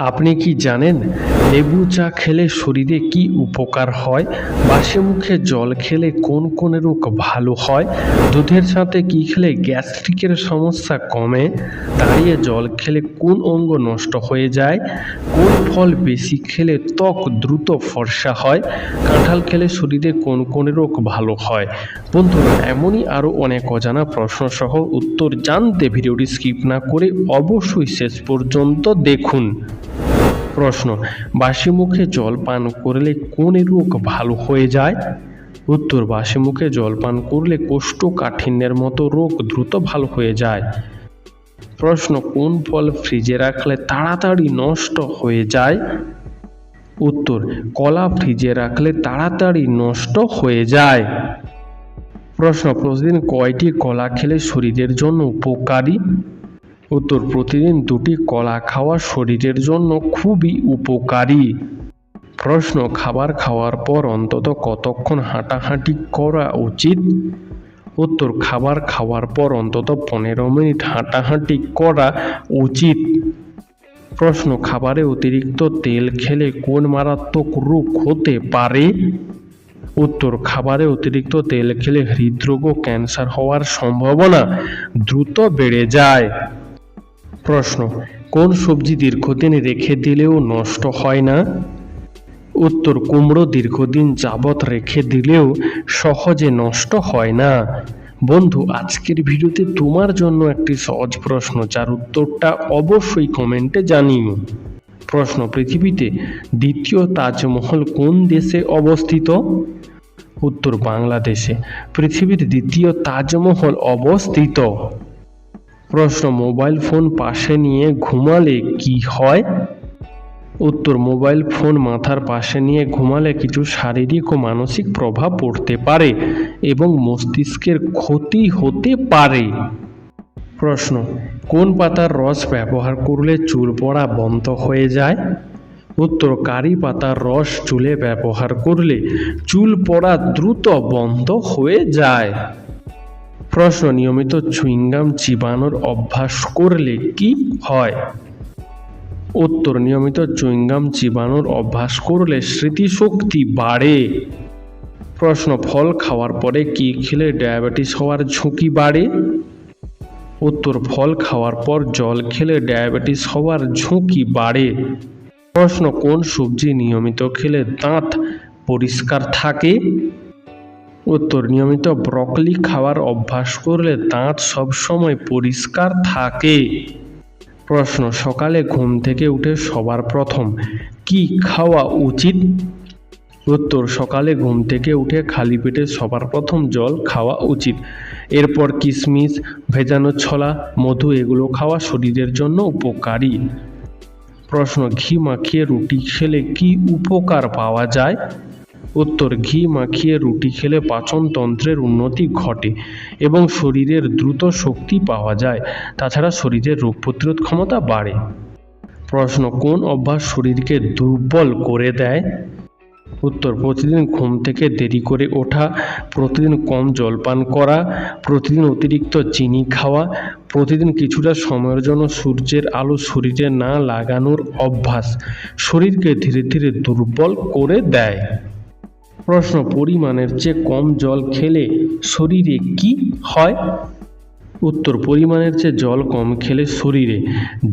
আপনি কি জানেন লেবু চা খেলে শরীরে কি উপকার হয়? বাসি মুখে জল খেলে কোন কোন রোগ ভালো হয়? দুধের সাথে কি খেলে গ্যাস্ট্রিকের সমস্যা কমে? দাঁড়িয়ে জল খেলে কোন অঙ্গ নষ্ট হয়ে যায়? কোন ফল বেশি খেলে ত্বক দ্রুত ফর্সা হয়? কাঁঠাল খেলে শরীরে কোন কোন রোগ ভালো হয়? বন্ধুরা, এমনই আরও অনেক অজানা প্রশ্নসহ উত্তর জানতে ভিডিওটি স্কিপ না করে অবশ্যই শেষ পর্যন্ত দেখুন। প্রশ্ন: বাসি মুখে জল পান করলে কোন রোগ ভালো হয়ে যায়? উত্তর: বাসি মুখে জল পান করলে কোষ্ঠকাঠিন্যের মতো রোগ দ্রুত ভালো হয়ে যায়। প্রশ্ন: কোন ফল ফ্রিজে রাখলে তাড়াতাড়ি নষ্ট হয়ে যায়? উত্তর: কলা ফ্রিজে রাখলে তাড়াতাড়ি নষ্ট হয়ে যায়। প্রশ্ন: প্রতিদিন কয়টি কলা খেলে শরীরের জন্য উপকারী? উত্তর: প্রতিদিন 2টি কলা খাওয়া শরীরের জন্য খুবই উপকারী। প্রশ্ন: খাবার খাওয়ার পর অন্তত কতক্ষণ হাঁটাহাঁটি করা উচিত? উত্তর: খাবার খাওয়ার পর অন্তত 15 মিনিট হাঁটাহাঁটি করা উচিত। প্রশ্ন: খাবারে অতিরিক্ত তেল খেলে কোন মারাত্মক রোগ হতে পারে? উত্তর: খাবারে অতিরিক্ত তেল খেলে হৃদরোগ ও ক্যান্সার হওয়ার সম্ভাবনা দ্রুত বেড়ে যায়। প্রশ্ন: কোন সবজি দীর্ঘদিন রেখে দিলেও নষ্ট হয় না? উত্তর: কুমড়ো দীর্ঘদিন যাবৎ রেখে দিলেও সহজে নষ্ট হয় না। বন্ধু, আজকের ভিডিওতে তোমার জন্য একটি সহজ প্রশ্ন, যার উত্তরটা অবশ্যই কমেন্টে জানিও। প্রশ্ন: পৃথিবীতে দ্বিতীয় তাজমহল কোন দেশে অবস্থিত? উত্তর: বাংলাদেশে। পৃথিবীর দ্বিতীয় তাজমহল অবস্থিত। প্রশ্ন: মোবাইল ফোন পাশে নিয়ে ঘুমালে কি হয়? উত্তর: মোবাইল ফোন মাথার পাশে নিয়ে ঘুমালে কিছু শারীরিক ও মানসিক প্রভাব পড়তে পারে এবং মস্তিষ্কের ক্ষতি হতে পারে। প্রশ্ন: কোন পাতার রস ব্যবহার করলে চুল পড়া বন্ধ হয়ে যায়? উত্তর: কারি পাতার রস চুলে ব্যবহার করলে চুল পড়া দ্রুত বন্ধ হয়ে যায়। প্রশ্ন: নিয়মিত চুইংগাম চিবানোর অভ্যাস করলে কি হয়? উত্তর: নিয়মিত চুইংগাম চিবানোর অভ্যাস করলে স্মৃতিশক্তি বাড়ে। প্রশ্ন: ফল খাওয়ার পরে কি খেলে ডায়াবেটিস হওয়ার ঝুঁকি বাড়ে? উত্তর: ফল খাওয়ার পর জল খেলে ডায়াবেটিস হওয়ার ঝুঁকি বাড়ে। প্রশ্ন: কোন সবজি নিয়মিত খেলে দাঁত পরিষ্কার থাকে? উত্তর: নিয়মিত ব্রকলি খাওয়ার অভ্যাস করলে দাঁত সবসময় পরিষ্কার থাকে। প্রশ্ন: সকালে ঘুম থেকে উঠে সবার প্রথম কি খাওয়া উচিত? উত্তর: সকালে ঘুম থেকে উঠে খালি পেটে সবার প্রথম জল খাওয়া উচিত। এরপর কিশমিশ, ভেজানো ছোলা, মধু এগুলো খাওয়া শরীরের জন্য উপকারী। প্রশ্ন: ঘি মাখিয়ে রুটি খেলে কি উপকার পাওয়া যায়? উত্তর: ঘি মাখিয়ে রুটি খেলে পাচনতন্ত্রের উন্নতি ঘটে এবং শরীরের দ্রুত শক্তি পাওয়া যায়। তাছাড়া শরীরের রোগ প্রতিরোধ ক্ষমতা বাড়ে। প্রশ্ন: কোন অভ্যাস শরীরকে দুর্বল করে দেয়? উত্তর: প্রতিদিন ঘুম থেকে দেরি করে ওঠা, প্রতিদিন কম জল পান করা, প্রতিদিন অতিরিক্ত চিনি খাওয়া, প্রতিদিন কিছুটা সময়ের জন্য সূর্যের আলো শরীরে না লাগানোর অভ্যাস শরীরকে ধীরে ধীরে দুর্বল করে দেয়। প্রশ্ন: পরিমাণের চেয়ে কম জল খেলে শরীরে কি হয়? উত্তর: পরিমাণের চেয়ে জল কম খেলে শরীরে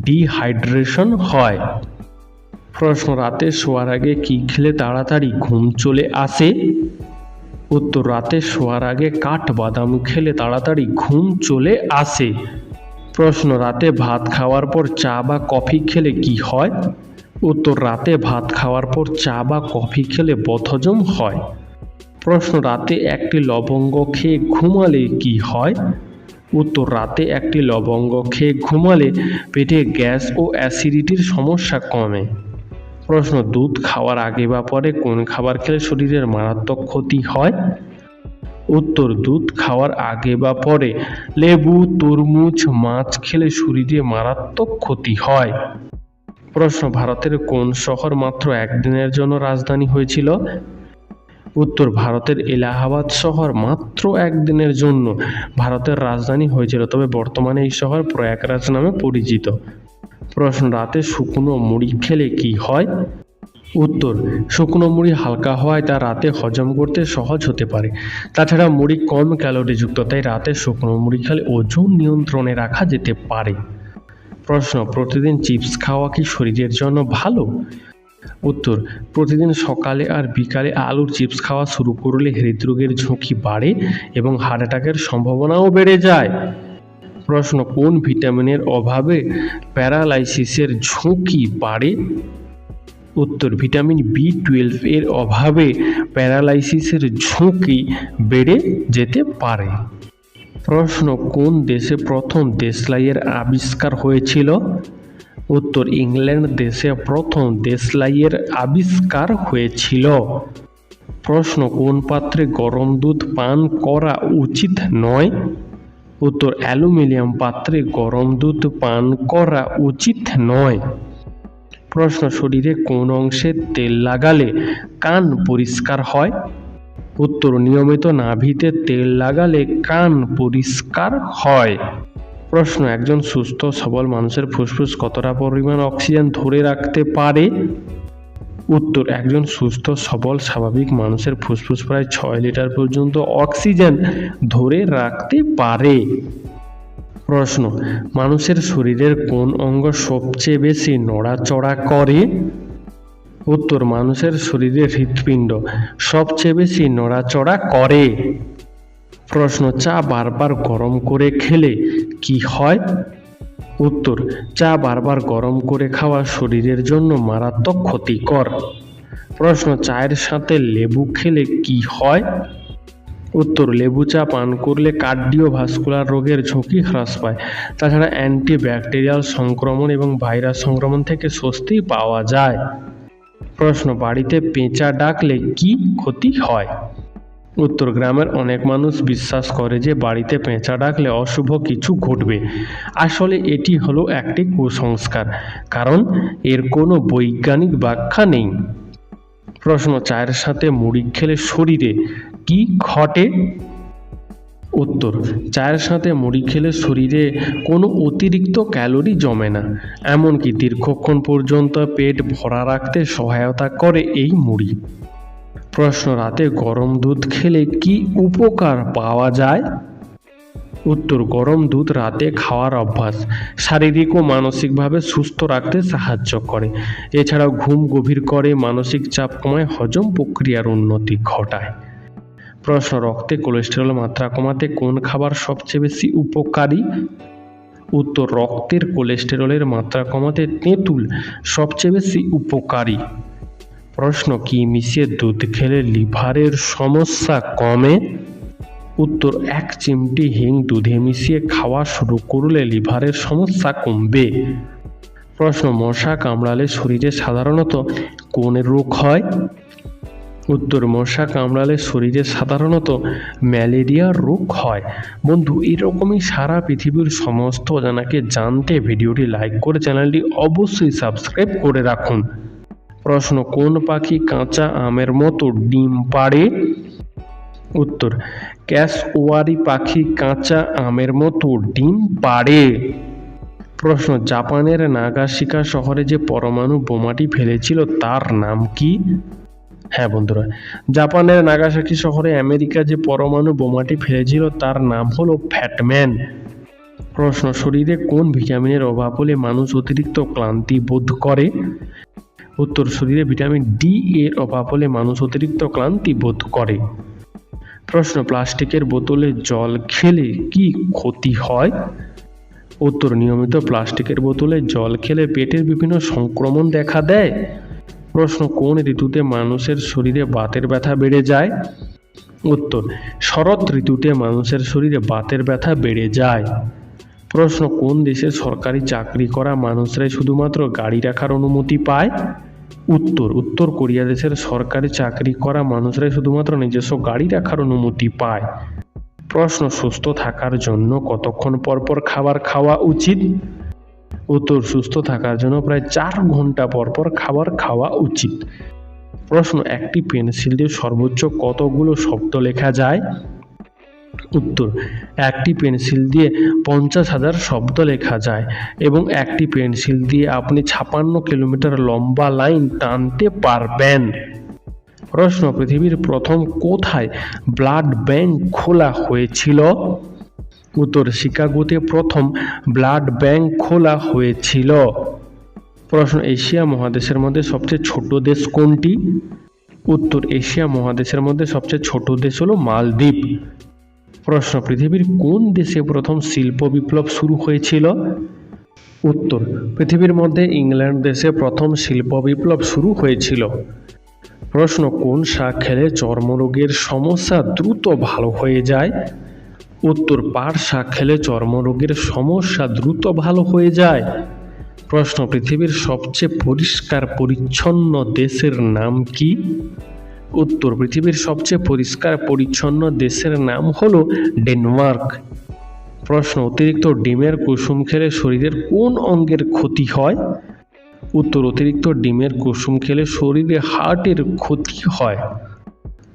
ডিহাইড্রেশন হয়। প্রশ্ন: রাতে শোয়ার আগে কি খেলে তাড়াতাড়ি ঘুম চলে আসে? উত্তর: রাতে শোয়ার আগে কাঠবাদাম খেলে তাড়াতাড়ি ঘুম চলে আসে। প্রশ্ন: রাতে ভাত খাওয়ার পর চা বা কফি খেলে কি হয়? উত্তর: রাতে ভাত খাওয়ার পর চা বা কফি খেলে বদহজম হয়। প্রশ্ন: রাতে একটি লবঙ্গ খেয়ে ঘুমালে কি হয়? উত্তর: রাতে একটি লবঙ্গ খেয়ে ঘুমালে পেটে গ্যাস ও অ্যাসিডিটির সমস্যা কমে। প্রশ্ন: দুধ খাওয়ার আগে বা পরে কোন খাবার খেলে শরীরের মারাত্মক ক্ষতি হয়? উত্তর: দুধ খাওয়ার আগে বা পরে লেবু, তরমুজ, মাছ খেলে শরীরে মারাত্মক ক্ষতি হয়। প্রশ্ন: ভারতের কোন শহর মাত্র একদিনের জন্য রাজধানী হয়েছিল? উত্তর: ভারতের এলাহাবাদ শহর মাত্র একদিনের জন্য ভারতের রাজধানী হয়েছিল, তবে বর্তমানে এই শহর প্রয়াগরাজ নামে পরিচিত। প্রশ্ন, রাতে শুকনো মুড়ি খেলে কি হয়? উত্তর, শুকনো মুড়ি হালকা হওয়ায় তা রাতে হজম করতে সহজ হতে পারে। তাছাড়া মুড়ি কম ক্যালোরিযুক্ত, তাই রাতে শুকনো মুড়ি খেলে ওজন নিয়ন্ত্রণে রাখা যেতে পারে। প্রশ্ন, প্রতিদিন চিপস খাওয়া কি শরীরের জন্য ভালো? উত্তর, প্রতিদিন সকালে আর বিকালে আলুর চিপস খাওয়া শুরু করলে হৃদরোগের ঝুঁকি বাড়ে এবং হার্ট অ্যাটাকের সম্ভাবনাও বেড়ে যায়। প্রশ্ন, কোন ভিটামিনের অভাবে প্যারালাইসিসের ঝুঁকি বাড়ে? উত্তর, ভিটামিন B12 এর অভাবে প্যারালাইসিসের ঝুঁকি বেড়ে যেতে পারে। প্রশ্ন, কোন দেশে প্রথম দেশলাইয়ের আবিষ্কার হয়েছিল? উত্তর, ইংল্যান্ড দেশে প্রথম দেশলাইয়ের আবিষ্কার হয়েছিল। প্রশ্ন, কোন পাত্রে গরম দুধ পান করা উচিত নয়? উত্তর, অ্যালুমিনিয়াম পাত্রে গরম দুধ পান করা উচিত নয়। প্রশ্ন, শরীরে কোন অংশে তেল লাগালে কান পরিষ্কার হয়? উত্তর, নিয়মিত নাভিতে তেল লাগালে কান পরিষ্কার হয়। প্রশ্ন, একজন সুস্থ সবল মানুষের ফুসফুস কতটা পরিমাণ অক্সিজেন ধরে রাখতে পারে? উত্তর, একজন সুস্থ সবল স্বাভাবিক মানুষের ফুসফুস প্রায় 6 লিটার পর্যন্ত অক্সিজেন ধরে রাখতে পারে। প্রশ্ন, মানুষের শরীরের কোন অঙ্গ সবচেয়ে বেশি নড়াচড়া করে? উত্তর, মানুষের শরীরে হৃৎপিণ্ড সবচেয়ে বেশি নড়াচড়া করে। প্রশ্ন, চা বারবার গরম করে খেলে কি হয়? উত্তর, চা বারবার গরম করে খাওয়া শরীরের জন্য মারাত্মক ক্ষতিকর। প্রশ্ন, চায়ের সাথে লেবু খেলে কি হয়? উত্তর, লেবু চা পান করলে কার্ডিওভাস্কুলার রোগের ঝুঁকি হ্রাস পায়। তাছাড়া অ্যান্টিব্যাকটেরিয়াল সংক্রমণ এবং ভাইরাস সংক্রমণ থেকে স্বস্তি পাওয়া যায়। প্রশ্ন, বাড়িতে পেঁচা ডাকলে কি ক্ষতি হয়? উত্তর, গ্রামের অনেক মানুষ বিশ্বাস করে যে বাড়িতে পেঁচা ডাকলে অশুভ কিছু ঘটবে। আসলে এটি হলো একটি কুসংস্কার, কারণ এর কোনো বৈজ্ঞানিক ব্যাখ্যা নেই। প্রশ্ন, চায়ের সাথে মুড়ি খেলে শরীরে কি ঘটে? উত্তর, চায়ের সাথে মুড়ি খেলে শরীরে কোনো অতিরিক্ত ক্যালোরি জমে না, এমনকি দীর্ঘক্ষণ পর্যন্ত পেট ভরা রাখতে সহায়তা করে এই মুড়ি। প্রশ্ন, রাতে গরম দুধ খেলে কি উপকার পাওয়া যায়? উত্তর, গরম দুধ রাতে খাওয়ার অভ্যাস শারীরিক ও মানসিকভাবে সুস্থ রাখতে সাহায্য করে। এছাড়াও ঘুম গভীর করে, মানসিক চাপ কমায়, হজম প্রক্রিয়ার উন্নতি ঘটায়। প্রশ্ন, রক্তে কোলেস্টেরলের মাত্রা কমাতে কোন খাবার সবচেয়ে বেশি উপকারী? উত্তর, রক্তের কোলেস্টেরলের মাত্রা কমাতে তেঁতুল সবচেয়ে বেশি উপকারী। প্রশ্ন, কি মিশিয়ে দুধ খেলে লিভারের সমস্যা কমে? উত্তর, 1 চিমটি হিং দুধে মিশিয়ে খাওয়া শুরু করলে লিভারের সমস্যা কমবে। প্রশ্ন, মশা কামড়ালে শরীরে সাধারণত কোন রোগ হয়? উত্তর, মশা কামড়ালে শরীরে সাধারণত ম্যালেরিয়ার রোগ হয়। বন্ধু, এরকমই সারা পৃথিবীর সমস্ত জানাকে জানতে ভিডিওটি লাইক করে চ্যানেলটি অবশ্যই সাবস্ক্রাইব করে রাখুন। প্রশ্ন, কোন পাখি কাঁচা আমের মতো ডিম পাড়ে? উত্তর, ক্যাসওয়ারি পাখি কাঁচা আমের মতো ডিম পাড়ে। প্রশ্ন, জাপানের নাগাসাকি শহরে যে পরমাণু বোমাটি ফেলেছিল তার নাম কি? হ্যাঁ বন্ধুরা, জাপানের নাগাসাকি শহরে আমেরিকা যে পরমাণু বোমাটি ফেলেছিল তার নাম হলো ফ্যাটম্যান। প্রশ্ন, শরীরে কোন ভিটামিনের অভাব হলে মানুষ অতিরিক্ত ক্লান্তি বোধ করে? উত্তর, শরীরে ভিটামিন ডি এর অভাব হলে মানুষ অতিরিক্ত ক্লান্তি বোধ করে। প্রশ্ন, প্লাস্টিকের বোতলে জল খেলে কি ক্ষতি হয়? উত্তর, নিয়মিত প্লাস্টিকের বোতলে জল খেলে পেটের বিভিন্ন সংক্রমণ দেখা দেয়। প্রশ্ন, কোন ঋতুতে মানুষের শরীরে বাতের ব্যথা বেড়ে যায়? উত্তর, শরৎ ঋতুতে মানুষের শরীরে বাতের ব্যথা বেড়ে যায়। প্রশ্ন, কোন দেশে সরকারি চাকরি করা মানুষরাই শুধুমাত্র গাড়ি রাখার অনুমতি পায়? উত্তর, উত্তর কোরিয়া দেশের সরকারি চাকরি করা মানুষরাই শুধুমাত্র নিজস্ব গাড়ি রাখার অনুমতি পায়। প্রশ্ন, সুস্থ থাকার জন্য কতক্ষণ পর পর খাবার খাওয়া উচিত? উত্তর, সুস্থ থাকার জন্য প্রায় 4 ঘন্টা পর পর খাবার খাওয়া উচিত। প্রশ্ন, একটি পেন্সিল দিয়ে সর্বোচ্চ কতগুলো শব্দ লেখা যায়? উত্তর, একটি পেন্সিল দিয়ে 50,000 শব্দ লেখা যায় এবং একটি পেন্সিল দিয়ে আপনি 56 কিলোমিটার লম্বা লাইন টানতে পারবেন। প্রশ্ন, পৃথিবীর প্রথম কোথায় ব্লাড ব্যাংক খোলা হয়েছিল? উত্তর, শিকাগোতে প্রথম ব্লাড ব্যাংক খোলা হয়েছিল। প্রশ্ন, এশিয়া মহাদেশের মধ্যে সবচেয়ে ছোট দেশ কোনটি? উত্তর, এশিয়া মহাদেশের মধ্যে সবচেয়ে ছোট দেশ হলো মালদ্বীপ। প্রশ্ন, পৃথিবীর কোন দেশে প্রথম শিল্প বিপ্লব শুরু হয়েছিল? উত্তর, পৃথিবীর মধ্যে ইংল্যান্ড দেশে প্রথম শিল্প বিপ্লব শুরু হয়েছিল। প্রশ্ন, কোন শাক খেলে চর্মরোগের সমস্যা দ্রুত ভালো হয়ে যায়? উত্তর, পাট শাক খেলে চর্মরোগের সমস্যা দ্রুত ভালো হয়ে যায়। প্রশ্ন, পৃথিবীর সবচেয়ে পরিষ্কার পরিচ্ছন্ন দেশের নাম কি? উত্তর, পৃথিবীর সবচেয়ে পরিষ্কার পরিচ্ছন্ন দেশের নাম হলো ডেনমার্ক। প্রশ্ন, অতিরিক্ত ডিমের কুসুম খেলে শরীরের কোন অঙ্গের ক্ষতি হয়? উত্তর, অতিরিক্ত ডিমের কুসুম খেলে শরীরে হার্টের ক্ষতি হয়।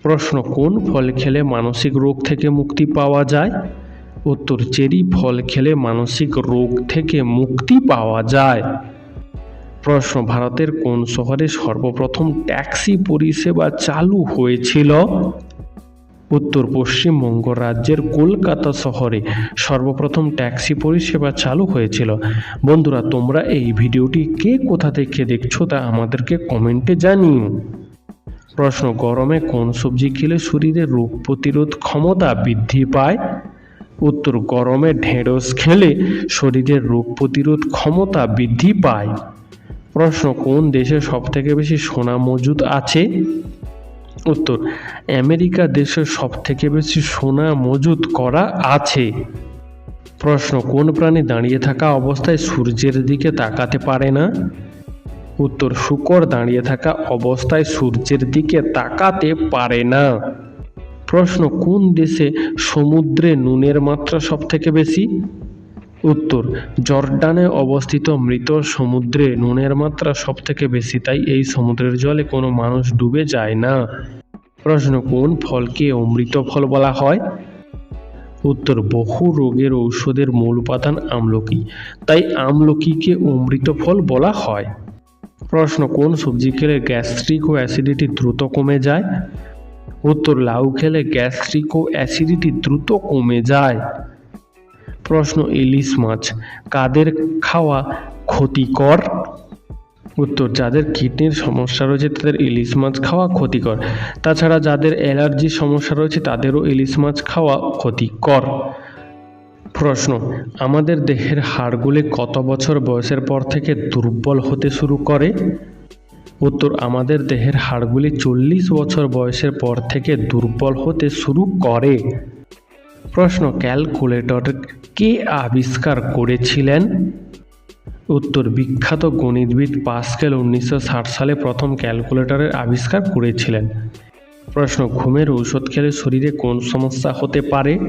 প্রশ্ন, কোন ফল খেলে মানসিক রোগ থেকে মুক্তি পাওয়া যায়? উত্তর, চেরি ফল খেলে মানসিক রোগ থেকে মুক্তি পাওয়া যায়। প্রশ্ন, ভারতের কোন শহরে সর্বপ্রথম ট্যাক্সি পরিষেবা চালু হয়েছিল? উত্তর, পশ্চিমবঙ্গ রাজ্যের কলকাতা শহরে সর্বপ্রথম ট্যাক্সি পরিষেবা চালু হয়েছিল। বন্ধুরা, তোমরা এই ভিডিওটি কে কোথা থেকে দেখছো তা আমাদেরকে কমেন্টে জানিও। প্রশ্ন, গরমে কোন সবজি খেলে শরীরের রোগ প্রতিরোধ ক্ষমতা বৃদ্ধি পায়? উত্তর, গরমে ঢেঁড়স খেলে শরীরের রোগ প্রতিরোধ ক্ষমতা বৃদ্ধি পায়। প্রশ্ন, কোন দেশে সবথেকে বেশি সোনা মজুদ আছে? উত্তর, আমেরিকা দেশে সবথেকে বেশি সোনা মজুদ করা আছে। প্রশ্ন, কোন প্রাণী দাঁড়িয়ে থাকা অবস্থায় সূর্যের দিকে তাকাতে পারে না? উত্তর, শূকর দাঁড়িয়ে থাকা অবস্থায় সূর্যের দিকে তাকাতে পারে না। প্রশ্ন, কোন দেশে সমুদ্রে নুনের মাত্রা সবথেকে বেশি? উত্তর, জর্ডানে অবস্থিত মৃত সমুদ্রে নুনের মাত্রা সবথেকে বেশি, তাই এই সমুদ্রের জলে কোনো মানুষ ডুবে যায় না। প্রশ্ন, কোন ফলকে অমৃত ফল বলা হয়? উত্তর, বহু রোগের ঔষধের মূল উপাদান আমলকি, তাই আমলকিকে অমৃত ফল বলা হয়। প্রশ্ন, কোন সবজি খেলে গ্যাস্ট্রিক ও অ্যাসিডিটি দ্রুত কমে যায়? উত্তর, লাউ খেলে গ্যাস্ট্রিক ও অ্যাসিডিটি দ্রুত কমে যায়। প্রশ্ন, ইলিশ মাছ কাদের খাওয়া ক্ষতিকর? উত্তর, যাদের কিডনির সমস্যা রয়েছে তাদের ইলিশ মাছ খাওয়া ক্ষতিকর। তাছাড়া যাদের অ্যালার্জির সমস্যা রয়েছে তাদেরও ইলিশ মাছ খাওয়া ক্ষতিকর। প্রশ্ন, আমাদের দেহের হাড়গুলি কত বছর বয়সের পর থেকে দুর্বল হতে শুরু করে? উত্তর, আমাদের দেহের হাড়গুলি 40 বছর বয়সের পর থেকে দুর্বল হতে শুরু করে। প্রশ্ন, ক্যালকুলেটর কে আবিষ্কার করেছিলেন? উত্তর, বিখ্যাত গণিতবিদ পাস্কেল 1960 সালে প্রথম ক্যালকুলেটরের আবিষ্কার করেছিলেন। প্রশ্ন, ঘুমের ঔষধ খেলে শরীরে কোন সমস্যা হতে পারে?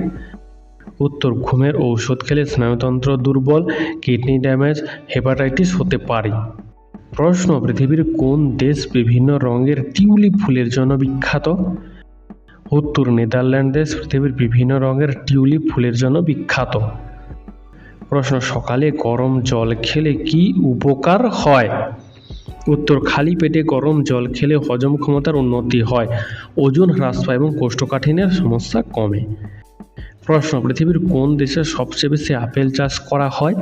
উত্তর, ঘুমের ঔষধ খেলে স্নায়ুতন্ত্র দুর্বল, কিডনি ড্যামেজ, হেপাটাইটিস হতে পারে। প্রশ্ন, পৃথিবীর কোন দেশ বিভিন্ন রঙের টিউলিপ ফুলের জন্য বিখ্যাত? উত্তর, নেদারল্যান্ড দেশ পৃথিবীর বিভিন্ন রঙের টিউলিপ ফুলের জন্য বিখ্যাত। প্রশ্ন, সকালে গরম জল খেলে কি উপকার হয়? উত্তর, খালি পেটে গরম জল খেলে হজম ক্ষমতার উন্নতি হয়, ওজন হ্রাস পায় এবং কোষ্ঠকাঠিন্যের সমস্যা কমে। প্রশ্ন, পৃথিবীর কোন দেশে সবচেয়ে বেশি আপেল চাষ করা হয়?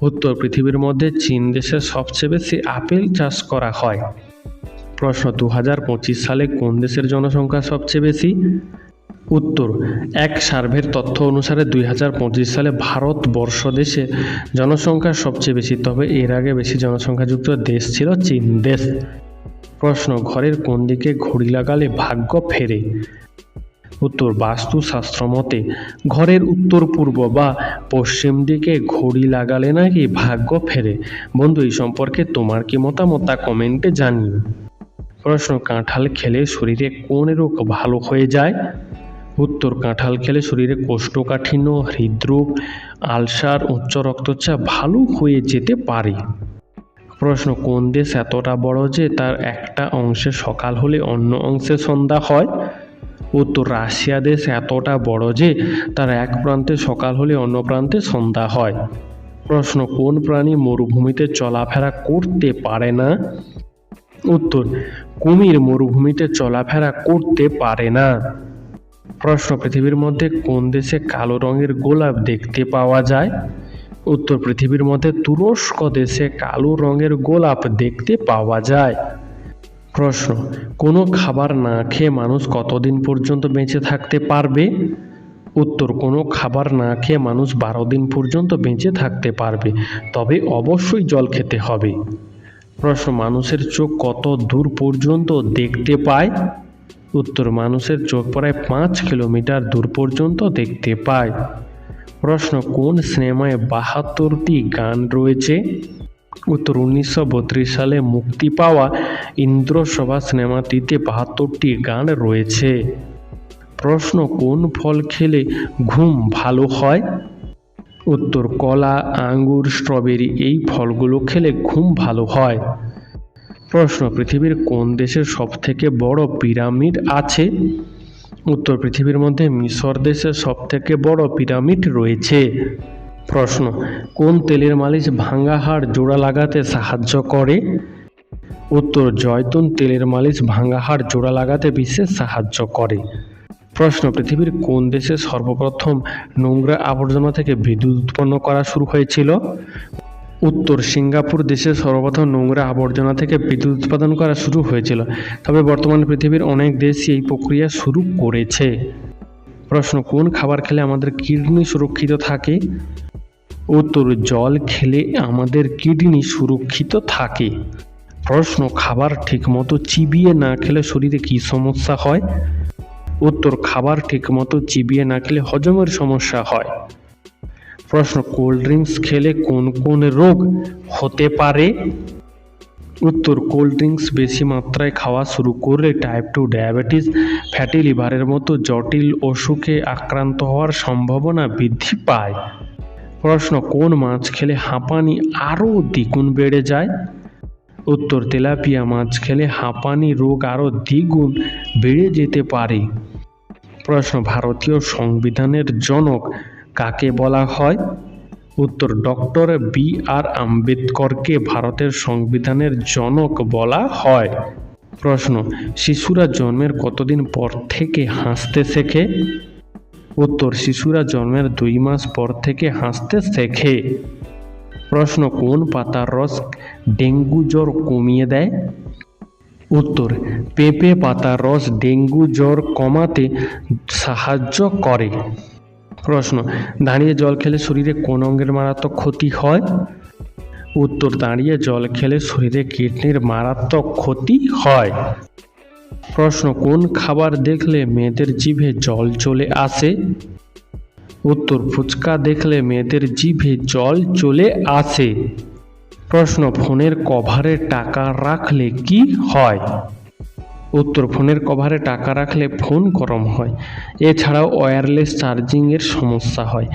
উত্তর, পৃথিবীর মধ্যে চীন দেশে সবচেয়ে বেশি আপেল চাষ করা হয়। প্রশ্ন, 2025 সালে কোন দেশের জনসংখ্যা সবচেয়ে বেশি? উত্তর, এক সার্ভের তথ্য অনুসারে 2025 সালে ভারতবর্ষ দেশে জনসংখ্যা সবচেয়ে বেশি, তবে এর আগে বেশি জনসংখ্যাযুক্ত দেশ ছিল চীন দেশ। প্রশ্ন, ঘরের কোন দিকে ঘড়ি লাগালে ভাগ্য ফেরে? উত্তর, বাস্তুশাস্ত্র মতে ঘরের উত্তর পূর্ব বা পশ্চিম দিকে ঘড়ি লাগালে নাকি ভাগ্য ফেরে। বন্ধু, এই সম্পর্কে তোমার কি মতামত তা কমেন্টে জানিও। প্রশ্ন, কাঁঠাল খেলে শরীরে কোন রোগ ভালো হয়ে যায়? উত্তর, কাঁঠাল খেলে শরীরে কোষ্ঠকাঠিন্য, হৃদরোগ, আলসার, উচ্চ রক্তচাপ ভালো হয়ে যেতে পারে। প্রশ্ন, কোন দেশ এতটা বড় যে তার একটা অংশে সকাল হলে অন্য অংশে সন্ধ্যা হয়? উত্তর, রাশিয়া দেশ এতটা বড় যে তার এক প্রান্তে সকাল হলে অন্য প্রান্তে সন্ধ্যা হয়। প্রশ্ন, কোন প্রাণী মরুভূমিতে চলাফেরা করতে পারে না? উত্তর, কুমির মরুভূমিতে চলাফেরা করতে পারে না। প্রশ্ন, পৃথিবীর মধ্যে কোন দেশে কালো রঙের গোলাপ দেখতে পাওয়া যায়? উত্তর, পৃথিবীর মধ্যে তুরস্ক দেশে কালো রঙের গোলাপ দেখতে পাওয়া যায়। প্রশ্ন, কোনো খাবার না খেয়ে মানুষ কতদিন পর্যন্ত বেঁচে থাকতে পারবে? উত্তর, কোনো খাবার না খেয়ে মানুষ 12 দিন পর্যন্ত বেঁচে থাকতে পারবে, তবে অবশ্যই জল খেতে হবে। প্রশ্ন, মানুষের চোখ কত দূর পর্যন্ত দেখতে পায়? উত্তর, মানুষের চোখ প্রায় 5 কিলোমিটার দূর পর্যন্ত দেখতে পায়। প্রশ্ন, কোন সিনেমায় 72টি গান রয়েছে? উত্তর, 1932 সালে মুক্তি পাওয়া ইন্দ্রসভা সিনেমাটিতে 72টি গান রয়েছে। প্রশ্ন, কোন ফল খেলে ঘুম ভালো হয়? উত্তর, কলা, আঙ্গুর, স্ট্রবেরি এই ফলগুলো খেলে ঘুম ভালো হয়। প্রশ্ন, পৃথিবীর কোন দেশের সবথেকে বড় পিরামিড আছে? উত্তর, পৃথিবীর মধ্যে মিশর দেশের সবথেকে বড় পিরামিড রয়েছে। প্রশ্ন, কোন তেলের মালিশ ভাঙা হাড় জোড়া লাগাতে সাহায্য করে? উত্তর, জয়তুন তেলের মালিশ ভাঙা হাড় জোড়া লাগাতে বিশেষ সাহায্য করে। প্রশ্ন, পৃথিবীর কোন দেশে সর্বপ্রথম নোংরা আবর্জনা থেকে বিদ্যুৎ উৎপন্ন করা শুরু হয়েছিল? উত্তর, সিঙ্গাপুর দেশে সর্বপ্রথম নোংরা আবর্জনা থেকে বিদ্যুৎ উৎপাদন করা শুরু হয়েছিল, তবে বর্তমানে পৃথিবীর অনেক দেশই এই প্রক্রিয়া শুরু করেছে। প্রশ্ন, কোন খাবার খেলে আমাদের কিডনি সুরক্ষিত থাকে? উত্তর, জল খেলে আমাদের কিডনি সুরক্ষিত থাকে। প্রশ্ন, খাবার ঠিকমতো চিবিয়ে না খেলে শরীরে কী সমস্যা হয়? উত্তর, খাবার ঠিকমতো চিবিয়ে না খেলে হজমের সমস্যা হয়। প্রশ্ন, কোল্ড ড্রিঙ্কস খেলে কোন কোন রোগ হতে পারে? উত্তর, কোল্ড ড্রিঙ্কস বেশি মাত্রায় খাওয়া শুরু করলে টাইপ 2 ডায়াবেটিস, ফ্যাটি লিভারের মতো জটিল অসুখে আক্রান্ত হওয়ার সম্ভাবনা বৃদ্ধি পায়। প্রশ্ন, কোন মাছ খেলে হাঁপানি আরও দ্বিগুণ বেড়ে যায়? উত্তর, তেলাপিয়া মাছ খেলে হাঁপানি রোগ আরও দ্বিগুণ বেড়ে যেতে পারে। প্রশ্ন, ভারতীয় সংবিধানের জনক কাকে বলা হয়? উত্তর, ডক্টর বি.আর. আম্বেদকরকে ভারতের সংবিধানের জনক বলা হয়। প্রশ্ন, শিশুরা জন্মের কতদিন পর থেকে হাসতে শেখে? উত্তর, শিশুরা জন্মের 2 মাস পর থেকে হাসতে শেখে। প্রশ্ন, কোন পাতার রস ডেঙ্গু জ্বর কমিয়ে দেয়? উত্তর, পেঁপে পাতার রস ডেঙ্গু জ্বর কমাতে সাহায্য করে। প্রশ্ন, দাঁড়িয়ে জল খেলে শরীরে কোন অঙ্গের মারাত্মক ক্ষতি হয়? উত্তর, দাঁড়িয়ে জল খেলে শরীরে কিডনির মারাত্মক ক্ষতি হয়। প্রশ্ন, কোন খাবার দেখলে মেয়েদের জিভে জল চলে আসে? উত্তর, ফুচকা দেখলে মেয়েদের জিভে জল চলে আসে। প্রশ্ন, ফোনের কভারে টাকা রাখলে কি হয়? উত্তর, ফোনের কভারে টাকা রাখলে ফোন গরম হয়। এছাড়াও ওয়্যারলেস চার্জিংয়ের সমস্যা হয়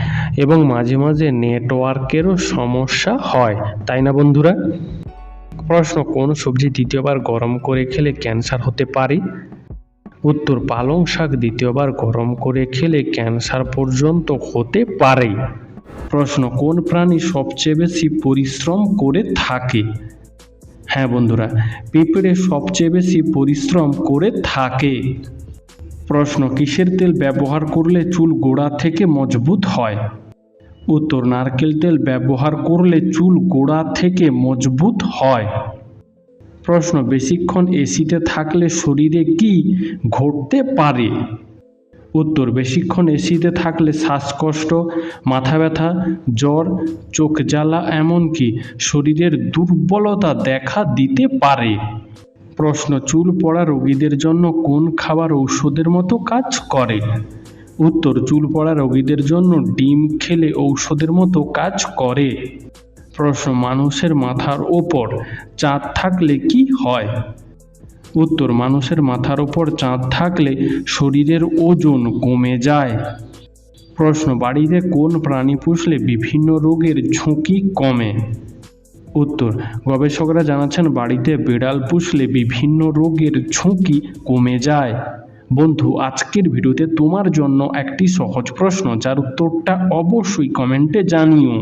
এবং মাঝে মাঝে নেটওয়ার্কেরও সমস্যা হয়, তাই না বন্ধুরা? প্রশ্ন, কোন সবজি দ্বিতীয়বার গরম করে খেলে ক্যান্সার হতে পারে? উত্তর, পালং শাক দ্বিতীয়বার গরম করে খেলে ক্যান্সার পর্যন্ত হতে পারে। প্রশ্ন, কোন প্রাণী সবচেয়ে বেশি পরিশ্রম করে থাকে? হ্যাঁ বন্ধুরা, পিঁপড়ে সবচেয়ে বেশি পরিশ্রম করে থাকে। প্রশ্ন, কিসের তেল ব্যবহার করলে চুল গোড়া থেকে মজবুত হয়? উত্তর, নারকেল তেল ব্যবহার করলে চুল গোড়া থেকে মজবুত হয়। প্রশ্ন, বেশিক্ষণ এসিতে থাকলে শরীরে কি ঘটতে পারে? উত্তর, বেশিক্ষণ এসিতে থাকলে শ্বাসকষ্ট, মাথা ব্যথা, জ্বর, চোখ জ্বালা এমনকি শরীরের দুর্বলতা দেখা দিতে পারে। প্রশ্ন, চুল পড়া রোগীদের জন্য কোন খাবার ঔষধের মতো কাজ করে? উত্তর, চুল পড়া রোগীদের জন্য ডিম খেলে ঔষধের মতো কাজ করে। প্রশ্ন, মানুষের মাথার ওপর চাঁদ থাকলে কি হয়? উত্তর, মানুষের মাথার ওপর চাঁদ থাকলে শরীরের ওজন কমে যায়। প্রশ্ন, বাড়িতে কোন প্রাণী পুষলে বিভিন্ন রোগের ঝুঁকি কমে? উত্তর, গবেষকরা জানাচ্ছেন বাড়িতে বিড়াল পুষলে বিভিন্ন রোগের ঝুঁকি কমে যায়। বন্ধু, আজকের ভিডিওতে তোমার জন্য একটি সহজ প্রশ্ন, যার উত্তরটা অবশ্যই কমেন্টে জানিও।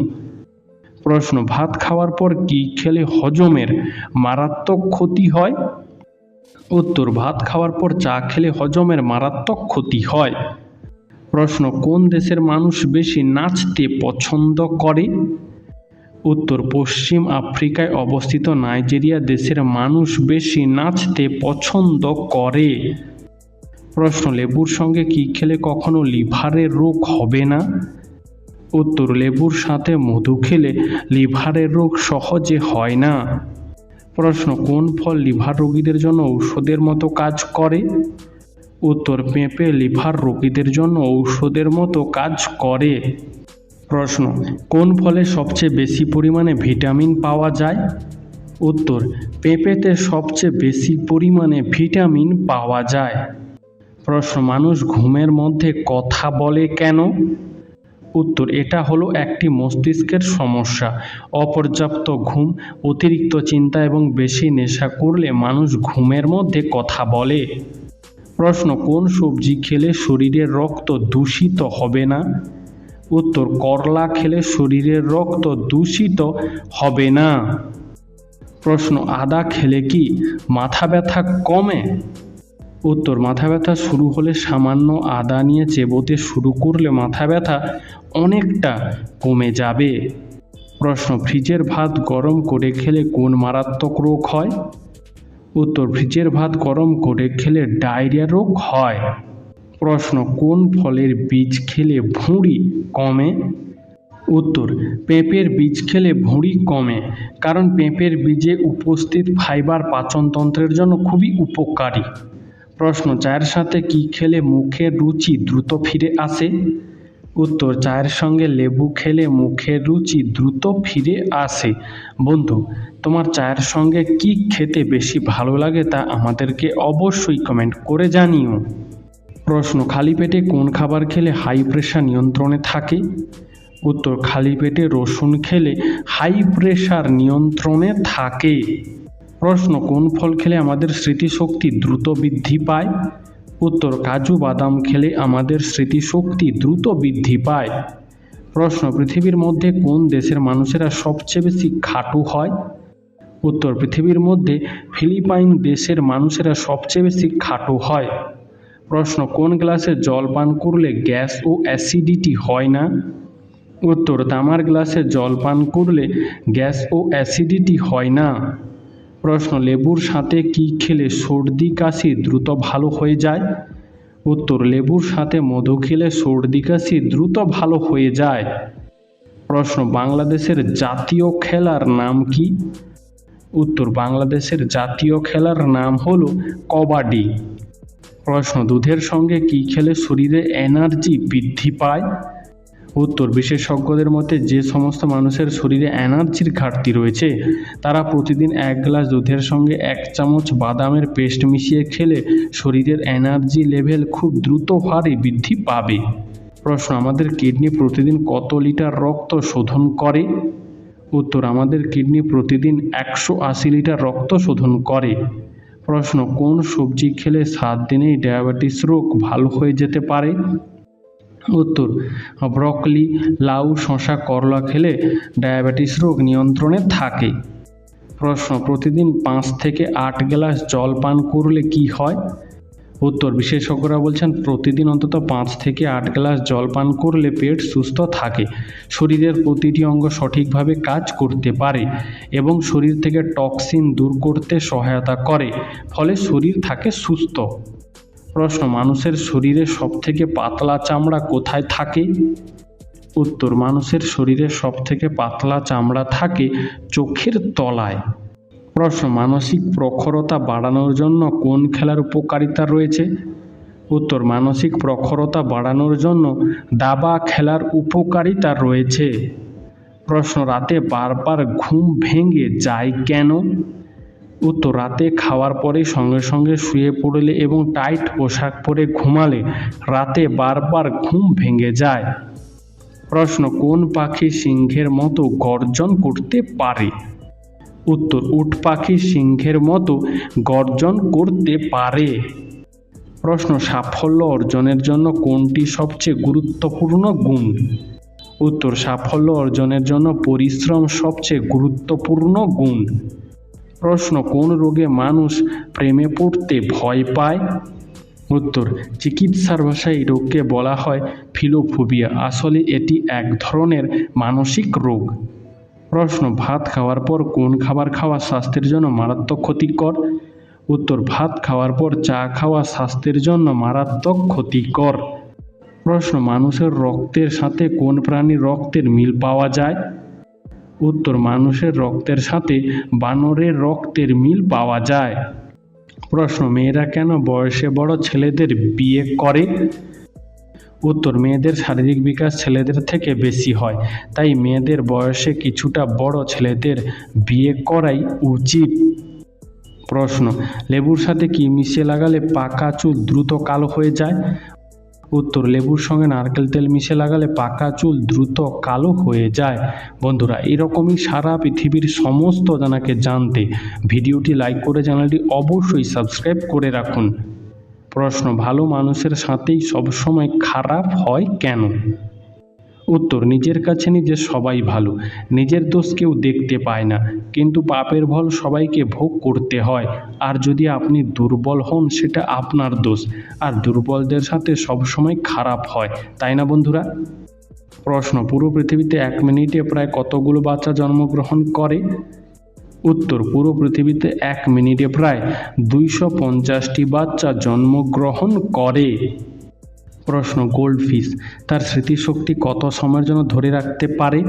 প্রশ্ন: ভাত খাওয়ার পর কি খেলে হজমের মারাত্মক ক্ষতি হয়? উত্তর: ভাত খাওয়ার পর চা খেলে হজমের মারাত্মক ক্ষতি হয়। প্রশ্ন: কোন দেশের মানুষ বেশি নাচতে পছন্দ করে? উত্তর: পশ্চিম আফ্রিকায় অবস্থিত নাইজেরিয়া দেশের মানুষ বেশি নাচতে পছন্দ করে। প্রশ্ন: লেবুর সঙ্গে কি খেলে কখনো লিভারের রোগ হবে না? উত্তর: লেবুর সাথে মধু খেলে লিভারের রোগ সহজে হয় না। প্রশ্ন: কোন ফল লিভার রোগীদের জন্য ঔষধের মতো কাজ করে? উত্তর: পেঁপে লিভার রোগীদের জন্য ঔষধের মতো কাজ করে। প্রশ্ন: কোন ফলে সবচেয়ে বেশি পরিমাণে ভিটামিন পাওয়া যায়? উত্তর: পেঁপেতে সবচেয়ে বেশি পরিমাণে ভিটামিন পাওয়া যায়। প্রশ্ন: মানুষ ঘুমের মধ্যে কথা বলে কেন? উত্তর: এটা হলো একটি মস্তিষ্কের সমস্যা। অপর্যাপ্ত ঘুম, অতিরিক্ত চিন্তা এবং বেশি নেশা করলে মানুষ ঘুমের মধ্যে কথা বলে। প্রশ্ন: কোন সবজি খেলে শরীরের রক্ত দূষিত হবে না? উত্তর: করলা খেলে শরীরের রক্ত দূষিত হবে না। প্রশ্ন: আদা খেলে কি মাথা ব্যথা কমে? উত্তর: মাথা ব্যথা শুরু হলে সামান্য আদা নিয়ে চেবোতে শুরু করলে মাথা ব্যথা অনেকটা কমে যাবে। প্রশ্ন: ফ্রিজের ভাত গরম করে খেলে কোন মারাত্মক রোগ হয়? উত্তর: ফ্রিজের ভাত গরম করে খেলে ডায়রিয়া রোগ হয়। প্রশ্ন: কোন ফলের বীজ খেলে ভুঁড়ি কমে? উত্তর: পেঁপের বীজ খেলে ভুঁড়ি কমে, কারণ পেঁপের বীজে উপস্থিত ফাইবার পাচনতন্ত্রের জন্য খুবই উপকারী। প্রশ্ন: চায়ের সাথে কি খেলে মুখের রুচি দ্রুত ফিরে আসে? উত্তর: চায়ের সঙ্গে লেবু খেলে মুখের রুচি দ্রুত ফিরে আসে। বন্ধু, তোমার চায়ের সঙ্গে কি খেতে বেশি ভালো লাগে তা আমাদেরকে অবশ্যই কমেন্ট করে জানিও। প্রশ্ন: খালি পেটে কোন খাবার খেলে হাই প্রেশার নিয়ন্ত্রণে থাকে? উত্তর: খালি পেটে রসুন খেলে হাই প্রেশার নিয়ন্ত্রণে থাকে। প্রশ্ন: কোন ফল খেলে আমাদের স্মৃতিশক্তি দ্রুত বৃদ্ধি পায়? উত্তর: কাজু বাদাম খেলে আমাদের স্মৃতিশক্তি দ্রুত বৃদ্ধি পায়। প্রশ্ন: পৃথিবীর মধ্যে কোন দেশের মানুষেরা সবচেয়ে বেশি খাঁটু হয়? উত্তর: পৃথিবীর মধ্যে ফিলিপাইন দেশের মানুষেরা সবচেয়ে বেশি খাঁটু হয়। প্রশ্ন: কোন গ্লাসে জল পান করলে গ্যাস ও অ্যাসিডিটি হয় না? উত্তর: তামার গ্লাসে জল পান করলে গ্যাস ও অ্যাসিডিটি হয় না। প্রশ্ন: লেবুর সাথে কি খেলে সর্দি কাশি দ্রুত ভালো হয়ে যায়? উত্তর: লেবুর সাথে মধু খেলে সর্দি কাশি দ্রুত ভালো হয়ে যায়। প্রশ্ন: বাংলাদেশের জাতীয় খেলার নাম কি? উত্তর: বাংলাদেশের জাতীয় খেলার নাম হলো কবাডি। প্রশ্ন: দুধের সঙ্গে কি খেলে শরীরে এনার্জি বৃদ্ধি পায়? উত্তর: বিশেষজ্ঞদের মতে যে সমস্ত মানুষের শরীরে এনার্জির ঘাটতি রয়েছে তারা প্রতিদিন 1 গ্লাস দুধের সঙ্গে 1 চামচ বাদামের পেস্ট মিশিয়ে খেলে শরীরের এনার্জি লেভেল খুব দ্রুত হারে বৃদ্ধি পাবে। প্রশ্ন: আমাদের কিডনি প্রতিদিন কত লিটার রক্ত শোধন করে? উত্তর: আমাদের কিডনি প্রতিদিন 180 লিটার রক্ত শোধন করে। প্রশ্ন: কোন সবজি খেলে 7 দিনেই ডায়াবেটিস রোগ ভালো হয়ে যেতে পারে? উত্তর: ব্রকলি, লাউ, শসা, করলা খেলে ডায়াবেটিস রোগ নিয়ন্ত্রণে থাকে। প্রশ্ন: প্রতিদিন 5 থেকে 8 গ্লাস জল পান করলে কি হয়? উত্তর: বিশেষজ্ঞরা বলছেন প্রতিদিন অন্তত 5 থেকে 8 গ্লাস জল পান করলে পেট সুস্থ থাকে, শরীরের প্রতিটি অঙ্গ সঠিকভাবে কাজ করতে পারে এবং শরীর থেকে টক্সিন দূর করতে সহায়তা করে, ফলে শরীর থাকে সুস্থ। প্রশ্ন: মানুষের শরীরে সবথেকে পাতলা চামড়া কোথায় থাকে? উত্তর: মানুষের শরীরে সবথেকে পাতলা চামড়া থাকে চোখের তলায়। প্রশ্ন: মানসিক প্রখরতা বাড়ানোর জন্য কোন খেলার উপকারিতা রয়েছে? উত্তর: মানসিক প্রখরতা বাড়ানোর জন্য দাবা খেলার উপকারিতা রয়েছে। প্রশ্ন: রাতে বারবার ঘুম ভেঙে যায় কেন? উত্তর: রাতে খাওয়ার পরে সঙ্গে সঙ্গে শুয়ে পড়লে এবং টাইট পোশাক পরে ঘুমালে রাতে বারবার ঘুম ভেঙে যায়। প্রশ্ন: কোন পাখি সিংহের মতো গর্জন করতে পারে? উত্তর: উট পাখি সিংহের মতো গর্জন করতে পারে। প্রশ্ন, সাফল্য অর্জনের জন্য কোনটি সবচেয়ে গুরুত্বপূর্ণ গুণ? উত্তর, সাফল্য অর্জনের জন্য পরিশ্রম সবচেয়ে গুরুত্বপূর্ণ গুণ। প্রশ্ন, কোন রোগে মানুষ প্রেমে পড়তে ভয় পায়? উত্তর, চিকিৎসার ভাষায় এই রোগকে বলা হয় ফিলোফোবিয়া। আসলে এটি এক ধরনের মানসিক রোগ। প্রশ্ন, ভাত খাওয়ার পর কোন খাবার খাওয়া স্বাস্থ্যের জন্য মারাত্মক ক্ষতিকর? উত্তর, ভাত খাওয়ার পর চা খাওয়া স্বাস্থ্যের জন্য মারাত্মক ক্ষতিকর। প্রশ্ন, মানুষের রক্তের সাথে কোন প্রাণীর রক্তের মিল পাওয়া যায়? উত্তর, মানুষের রক্তের সাথে বানরের রক্তের মিল পাওয়া যায়। প্রশ্ন, মেয়েরা কেন বয়সে বড় ছেলেদের বিয়ে করে? উত্তর, মেয়েদের শারীরিক বিকাশ ছেলেদের থেকে বেশি হয়, তাই মেয়েদের বয়সে কিছুটা বড় ছেলেদের বিয়ে করাই উচিত। প্রশ্ন, লেবুর সাথে কি মিশিয়ে লাগালে পাকা চুল দ্রুত কালো হয়ে যায়? উত্তর, লেবুর সঙ্গে নারকেল তেল মিশিয়ে লাগালে পাকা চুল দ্রুত কালো হয়ে যায়। বন্ধুরা, এরকমই সারা পৃথিবীর সমস্ত জানাকে জানতে ভিডিওটি লাইক করে চ্যানেলটি অবশ্যই সাবস্ক্রাইব করে রাখুন। প্রশ্ন, ভালো মানুষের সাথেই সবসময় খারাপ হয় কেন? উত্তর, নিজের কাছে নিজে সবাই ভালো, নিজের দোষ কেউ দেখতে পায় না, কিন্তু পাপের ফল সবাইকে ভোগ করতে হয়। আর যদি আপনি দুর্বল হন সেটা আপনার দোষ, আর দুর্বলদের সাথে সবসময় খারাপ হয়, তাই না বন্ধুরা? প্রশ্ন, পুরো পৃথিবীতে 1 মিনিটে প্রায় কতগুলো বাচ্চা জন্মগ্রহণ করে? উত্তর, পুরো পৃথিবীতে 1 মিনিটে প্রায় 250টি বাচ্চা জন্মগ্রহণ করে। প্রশ্ন, গোল্ডফিশ তার স্মৃতিশক্তি কত সময়ের জন্য ধরে রাখতে পারে?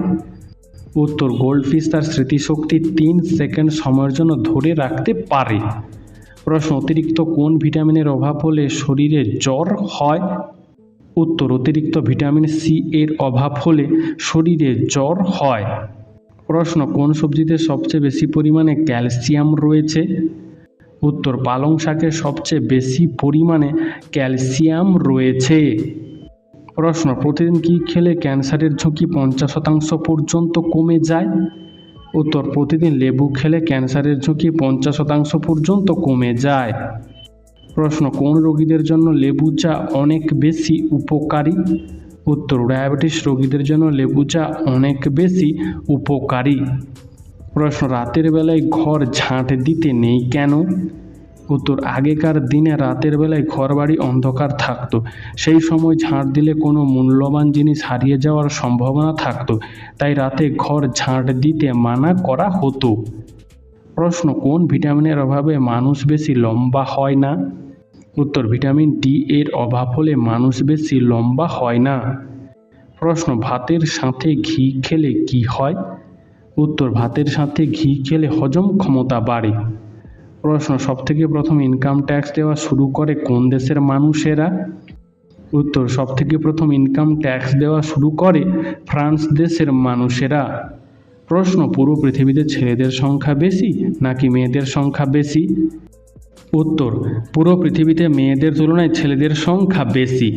উত্তর, গোল্ডফিশ তার স্মৃতিশক্তি 3 সেকেন্ড সময়ের জন্য ধরে রাখতে পারে। প্রশ্ন, অতিরিক্ত কোন ভিটামিনের অভাব হলে শরীরে জ্বর হয়? উত্তর, অতিরিক্ত ভিটামিন সি এর অভাব হলে শরীরে জ্বর হয়। প্রশ্ন, কোন সবজিতে সবচেয়ে বেশি পরিমাণে ক্যালসিয়াম রয়েছে? উত্তর, পালং শাকে সবচেয়ে বেশি পরিমাণে ক্যালসিয়াম রয়েছে। প্রশ্ন, প্রতিদিন কি খেলে ক্যান্সারের ঝুঁকি 50% পর্যন্ত কমে যায়? উত্তর, প্রতিদিন লেবু খেলে ক্যান্সারের ঝুঁকি 50% পর্যন্ত কমে যায়। প্রশ্ন, কোন রোগীদের জন্য লেবু চা অনেক বেশি উপকারী? উত্তর, ডায়াবেটিস রোগীদের জন্য লেবু চা অনেক বেশি উপকারী। প্রশ্ন, রাতের বেলায় ঘর ঝাঁট দিতে নেই কেন? উত্তর, আগেকার দিনে রাতের বেলায় ঘরবাড়ি অন্ধকার থাকতো, সেই সময় ঝাঁট দিলে কোনো মূল্যবান জিনিস হারিয়ে যাওয়ার সম্ভাবনা থাকতো, তাই রাতে ঘর ঝাঁট দিতে মানা করা হতো। প্রশ্ন, কোন ভিটামিনের অভাবে মানুষ বেশি লম্বা হয় না? উত্তর, ভিটামিন ডি এর অভাব হলে মানুষ বেশি লম্বা হয় না। প্রশ্ন, ভাতের সাথে ঘি খেলে কি হয়? উত্তর, ভাতের সাথে ঘি খেলে হজম ক্ষমতা বাড়ে। প্রশ্ন, সবথেকে প্রথম ইনকাম ট্যাক্স দেওয়া শুরু করে কোন দেশের মানুষেরা? উত্তর, সবথেকে প্রথম ইনকাম ট্যাক্স দেওয়া শুরু করে ফ্রান্স দেশের মানুষেরা। প্রশ্ন, পুরো পৃথিবীতে ছেলেদের সংখ্যা বেশি নাকি মেয়েদের সংখ্যা বেশি? উত্তর, পুরো পৃথিবীতে মেয়েদের তুলনায় ছেলেদের সংখ্যা বেশি।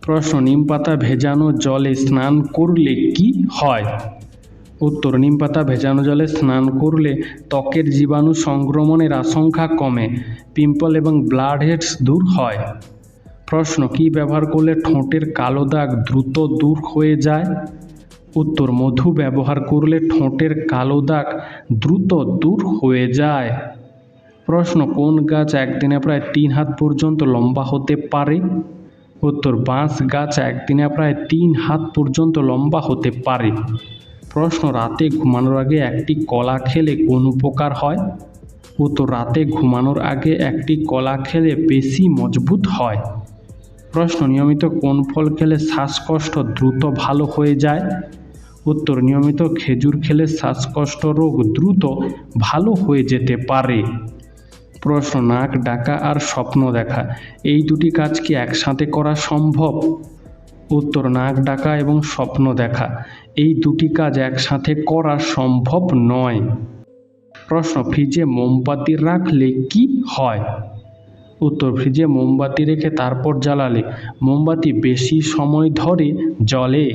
প্রশ্ন, নিম পাতা ভেজানো জলে স্নান করলে কি হয়? উত্তর, নিম পাতা ভেজানো জলে স্নান করলে ত্বকের জীবাণু সংক্রমণের আশঙ্কা কমে, পিম্পল এবং ব্ল্যাক হেডস দূর হয়। প্রশ্ন, কি ব্যবহার করলে ঠোঁটের কালো দাগ দ্রুত দূর হয়ে যায়? উত্তর, মধু ব্যবহার করলে ঠোঁটের কালো দাগ দ্রুত দূর হয়ে যায়। প্রশ্ন, কোন গাছ একদিনে প্রায় 3 হাত পর্যন্ত লম্বা হতে পারে? উত্তর, বাঁশ গাছ একদিনে প্রায় 3 হাত পর্যন্ত লম্বা হতে পারে। প্রশ্ন, রাতে ঘুমানোর আগে একটি কলা খেলে কোন উপকার হয়? উত্তর, রাতে ঘুমানোর আগে একটি কলা খেলে পেশি মজবুত হয়। প্রশ্ন, নিয়মিত কোন ফল খেলে শ্বাসকষ্ট দ্রুত ভালো হয়ে যায়? উত্তর, নিয়মিত খেজুর খেলে শ্বাসকষ্ট রোগ দ্রুত ভালো হয়ে যেতে পারে। প্রশ্ন, নাক ডাকা আর স্বপ্ন দেখা এই দুটি কাজ কি একসাথে করা সম্ভব? উত্তর, নাক ডাকা এবং স্বপ্ন দেখা এই দুটি কাজ একসাথে করা সম্ভব নয়। প্রশ্ন, ফ্রিজে মোমবাতি রাখলে কি হয়? উত্তর, ফ্রিজে মোমবাতি রেখে তারপর জ্বালালে মোমবাতি বেশি সময় ধরে জ্বলে।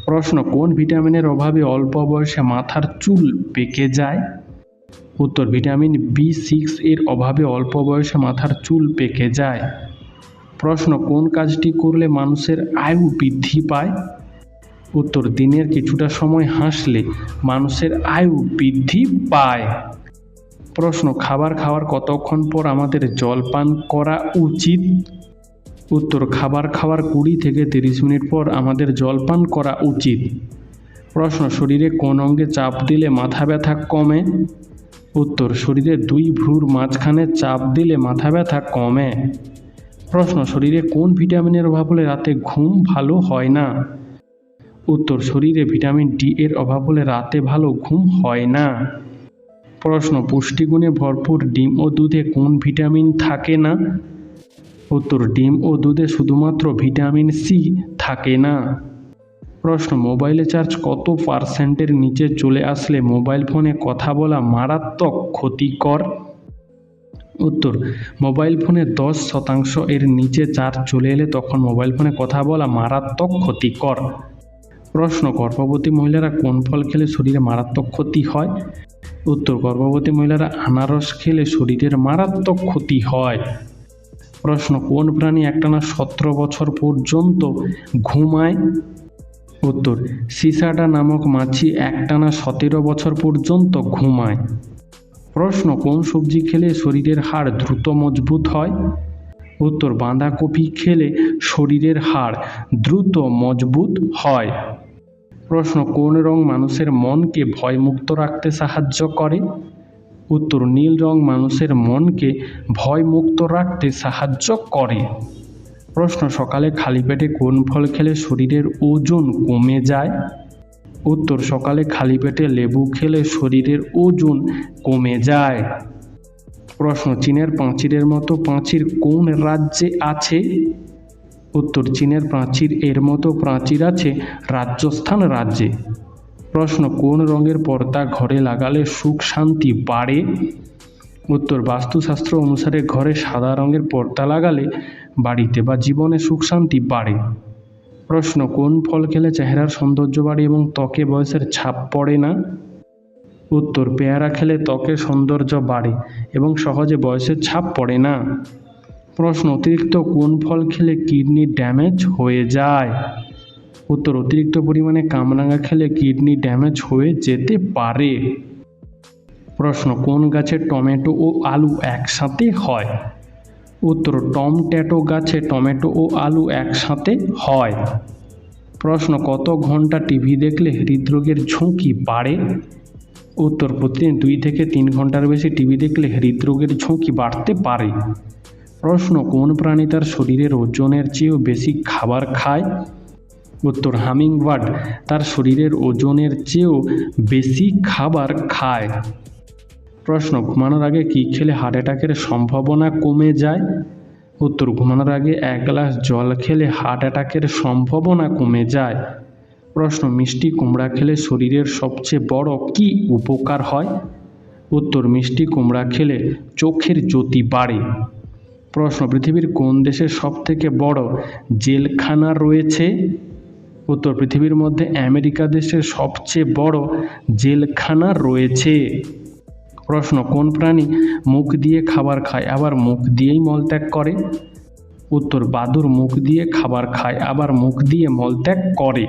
প্রশ্ন, কোন ভিটামিনের অভাবে অল্প বয়সে মাথার চুল পেকে যায়? উত্তর ভিটামিন B6 এর অভাবে অল্প বয়সে মাথার চুল পেকে যায়। প্রশ্ন কোন কাজটি করলে মানুষের আয়ু বৃদ্ধি পায়? উত্তর দিনের কিছুটা সময় হাসলে মানুষের আয়ু বৃদ্ধি পায়। প্রশ্ন খাবার খাওয়ার কতক্ষণ পর আমাদের জল পান করা উচিত? উত্তর খাবার খাওয়ার 20 থেকে 30 মিনিট পর আমাদের জল পান করা উচিত। প্রশ্ন শরীরে কোন অঙ্গে চাপ দিলে মাথা ব্যথা কমে? উত্তর শরীরে 2 ভ্রুর মাঝখানে চাপ দিলে মাথা ব্যথা কমে। প্রশ্ন শরীরে কোন ভিটামিনের অভাব হলে রাতে ঘুম ভালো হয় না? উত্তর শরীরে ভিটামিন ডি এর অভাব হলে রাতে ভালো ঘুম হয় না। প্রশ্ন পুষ্টিগুণে ভরপুর ডিম ও দুধে কোন ভিটামিন থাকে না? উত্তর ডিম ও দুধে শুধুমাত্র ভিটামিন সি থাকে না। প্রশ্ন মোবাইলে চার্জ কত % নিচে চলে আসলে মোবাইল ফোনে কথা বলা মারাত্মক ক্ষতিকর? উত্তর মোবাইল ফোনে 10% এর নিচে চার্জ চলে এলে তখন মোবাইল ফোনে কথা বলা মারাত্মক ক্ষতিকর। প্রশ্ন গর্ভবতী মহিলারা কোন ফল খেলে শরীরে মারাত্মক ক্ষতি হয়? উত্তর গর্ভবতী মহিলারা আনারস খেলে শরীরের মারাত্মক ক্ষতি হয়। প্রশ্ন কোন প্রাণী একটানা 17 বছর পর্যন্ত ঘুমায়? উত্তর সিসাডা নামক মাছি একটানা 17 বছর পর্যন্ত ঘুমায়। প্রশ্ন কোন সবজি খেলে শরীরের হাড় দ্রুত মজবুত হয়? উত্তর বাঁধাকপি খেলে শরীরের হাড় দ্রুত মজবুত হয়। প্রশ্ন কোন রং মানুষের মনকে ভয়মুক্ত রাখতে সাহায্য করে? উত্তর নীল রং মানুষের মনকে ভয়মুক্ত রাখতে সাহায্য করে। প্রশ্ন সকালে খালি পেটে কোন ফল খেলে শরীরের ওজন কমে যায়? উত্তর সকালে খালি পেটে লেবু খেলে শরীরের ওজন কমে যায়। প্রশ্ন চীনের প্রাচীরের মতো প্রাচীর কোন রাজ্যে আছে? উত্তর চীনের প্রাচীর এর মতো প্রাচীর আছে রাজস্থান রাজ্যে। প্রশ্ন কোন রঙের পর্দা ঘরে লাগালে সুখ শান্তি বাড়ে? উত্তর বাস্তুশাস্ত্র অনুসারে ঘরে সাদা রঙের পর্দা লাগালে বাড়িতে বা জীবনে সুখ শান্তি বাড়ে। প্রশ্ন কোন ফল খেলে চেহারার সৌন্দর্য বাড়ে এবং ত্বকে বয়সের ছাপ পড়ে না? উত্তর পেয়ারা খেলে ত্বকের সৌন্দর্য বাড়ে এবং সহজে বয়সের ছাপ পড়ে না। প্রশ্ন অতিরিক্ত কোন ফল খেলে কিডনি ড্যামেজ হয়ে যায়? উত্তর অতিরিক্ত পরিমাণে কামরাঙা খেলে কিডনি ড্যামেজ হয়ে যেতে পারে। প্রশ্ন কোন গাছে টমেটো ও আলু একসাথে হয়? উত্তর টমট্যাটো গাছে টমেটো ও আলু একসাথে হয়। প্রশ্ন কত ঘন্টা টিভি দেখলে হৃদরোগের ঝুঁকি বাড়ে? উত্তর প্রতিদিন 2 থেকে 3 ঘন্টার বেশি টিভি দেখলে হৃদরোগের ঝুঁকি বাড়তে পারে। প্রশ্ন কোন প্রাণী তার শরীরের ওজনের চেয়েও বেশি খাবার খায়? উত্তর হামিংবার্ড তার শরীরের ওজনের চেয়েও বেশি খাবার খায়। প্রশ্ন ঘুমানোর আগে কী খেলে হার্ট অ্যাটাকের সম্ভাবনা কমে যায়? উত্তর ঘুমানোর আগে 1 গ্লাস জল খেলে হার্ট অ্যাটাকের সম্ভাবনা কমে যায়। প্রশ্ন মিষ্টি কুমড়া খেলে শরীরের সবচেয়ে বড় কী উপকার হয়? উত্তর মিষ্টি কুমড়া খেলে চোখের জ্যোতি বাড়ে। প্রশ্ন পৃথিবীর কোন দেশে সবথেকে বড় জেলখানা রয়েছে? উত্তর পৃথিবীর মধ্যে আমেরিকা দেশের সবচেয়ে বড় জেলখানা রয়েছে। প্রশ্ন কোন প্রাণী মুখ দিয়ে খাবার খায় আবার মুখ দিয়েই মলত্যাগ করে? উত্তর বাদুড় মুখ দিয়ে খাবার খায় আবার মুখ দিয়ে মলত্যাগ করে।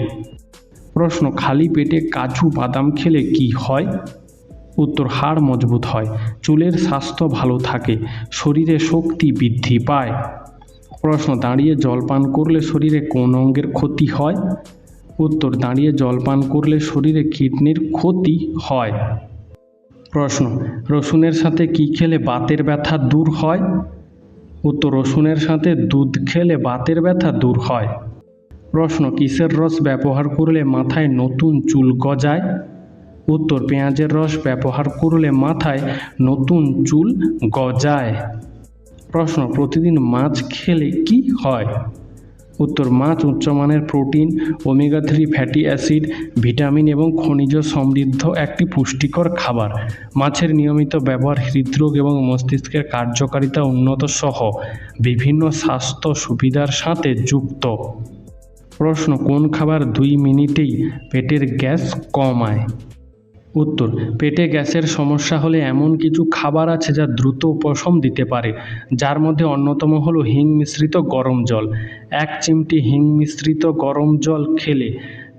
প্রশ্ন খালি পেটে কাজু বাদাম খেলে কি হয়? উত্তর হাড় মজবুত হয়, চুলের স্বাস্থ্য ভালো থাকে, শরীরে শক্তি বৃদ্ধি পায়। প্রশ্ন দাঁড়িয়ে জল পান করলে শরীরে কোন অঙ্গের ক্ষতি হয়? উত্তর দাঁড়িয়ে জল পান করলে শরীরে কিডনির ক্ষতি হয়। প্রশ্ন রসুনের সাথে কি খেলে বাতের ব্যথা দূর হয়? উত্তর রসুনের সাথে দুধ খেলে বাতের ব্যথা দূর হয়। প্রশ্ন কিসের রস ব্যবহার করলে মাথায় নতুন চুল গজায়? উত্তর পেঁয়াজের রস ব্যবহার করলে মাথায় নতুন চুল গজায়। প্রশ্ন প্রতিদিন মাছ খেলে কি হয়? উত্তর মাছ উচ্চমানের protein, omega 3 fatty acid, vitamin এবং খনিজ সমৃদ্ধ একটি পুষ্টিকর খাবার। মাছের নিয়মিত ব্যবহার হৃদরোগ এবং মস্তিষ্কের কার্যকারিতা উন্নত সহ বিভিন্ন স্বাস্থ্য সুবিধার সাথে যুক্ত। প্রশ্ন কোন খাবার 2 মিনিটেই পেটের গ্যাস কমায়? উত্তর, পেটে গ্যাসের সমস্যা হলে এমন কিছু খাবার আছে যা দ্রুত উপশম দিতে পারে, যার মধ্যে অন্যতম হলো হিং মিশ্রিত গরম জল। 1 চিমটি হিং মিশ্রিত গরম জল খেলে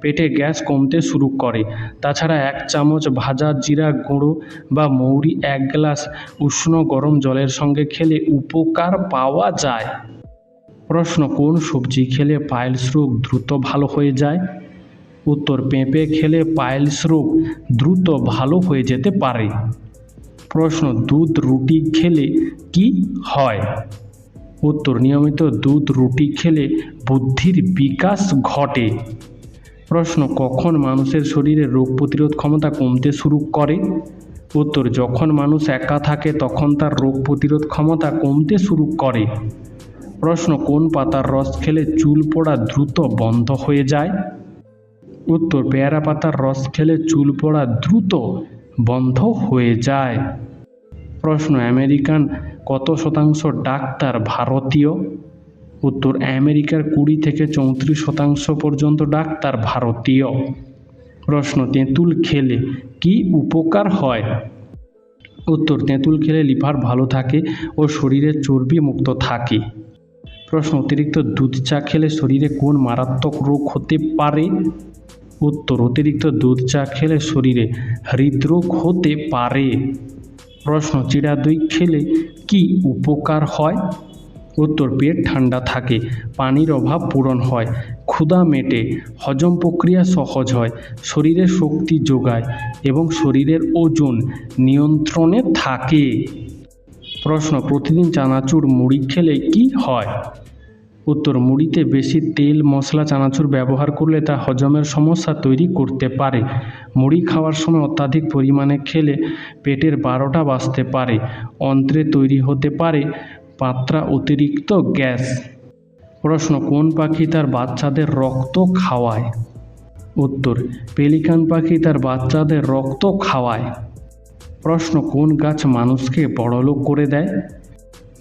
পেটে গ্যাস কমতে শুরু করে। তাছাড়া 1 চামচ ভাজা জিরা গুঁড়ো বা মৌরি 1 গ্লাস উষ্ণ গরম জলের সঙ্গে খেলে উপকার পাওয়া যায়। প্রশ্ন, কোন সবজি খেলে পাইলস রোগ দ্রুত ভালো হয়ে যায়? উত্তর, পেঁপে খেলে পাইলস রোগ দ্রুত ভালো হয়ে যেতে পারে। প্রশ্ন, দুধ রুটি খেলে কি হয়? উত্তর, নিয়মিত দুধ রুটি খেলে বুদ্ধির বিকাশ ঘটে। প্রশ্ন, কখন মানুষের শরীরে রোগ প্রতিরোধ ক্ষমতা কমতে শুরু করে? উত্তর, যখন মানুষ একা থাকে তখন তার রোগ প্রতিরোধ ক্ষমতা কমতে শুরু করে। প্রশ্ন, কোন পাতার রস খেলে চুল পড়া দ্রুত বন্ধ হয়ে যায়? উত্তর, পেয়ারা পাতার রস খেলে চুল পড়া দ্রুত বন্ধ হয়ে যায়। প্রশ্ন, আমেরিকান কত শতাংশ ডাক্তার ভারতীয়? উত্তর, আমেরিকার 20 থেকে 34% পর্যন্ত ডাক্তার ভারতীয়। প্রশ্ন, তেঁতুল খেলে কি উপকার হয়? উত্তর, তেঁতুল খেলে লিভার ভালো থাকে ও শরীরে চর্বি মুক্ত থাকে। প্রশ্ন, অতিরিক্ত দুধ চা খেলে শরীরে কোন মারাত্মক রোগ হতে পারে? উত্তর, অতিরিক্ত দুধ চা খেলে শরীরে হৃদরোগ হতে পারে। প্রশ্ন, চিড়া দই খেলে কি উপকার হয়? উত্তর, পেট ঠান্ডা থাকে, পানির অভাব পূরণ হয়, ক্ষুধা মেটে, হজম প্রক্রিয়া সহজ হয়, শরীরে শক্তি যোগায় এবং শরীরের ওজন নিয়ন্ত্রণে থাকে। প্রশ্ন, প্রতিদিন চানাচুর মুড়ি খেলে কি হয়? উত্তর, মুড়িতে বেশি তেল মশলা চানাচুর ব্যবহার করলে তা হজমের সমস্যা তৈরি করতে পারে। মুড়ি খাওয়ার সময় অত্যাধিক পরিমাণে খেলে পেটের 12টা বাজতে পারে, অন্ত্রে তৈরি হতে পারে মাত্রা অতিরিক্ত গ্যাস। প্রশ্ন, কোন পাখি তার বাচ্চাদের রক্ত খাওয়ায়? উত্তর, পেলিকান পাখি তার বাচ্চাদের রক্ত খাওয়ায়। প্রশ্ন, কোন গাছ মানুষকে বড়লোক করে দেয়?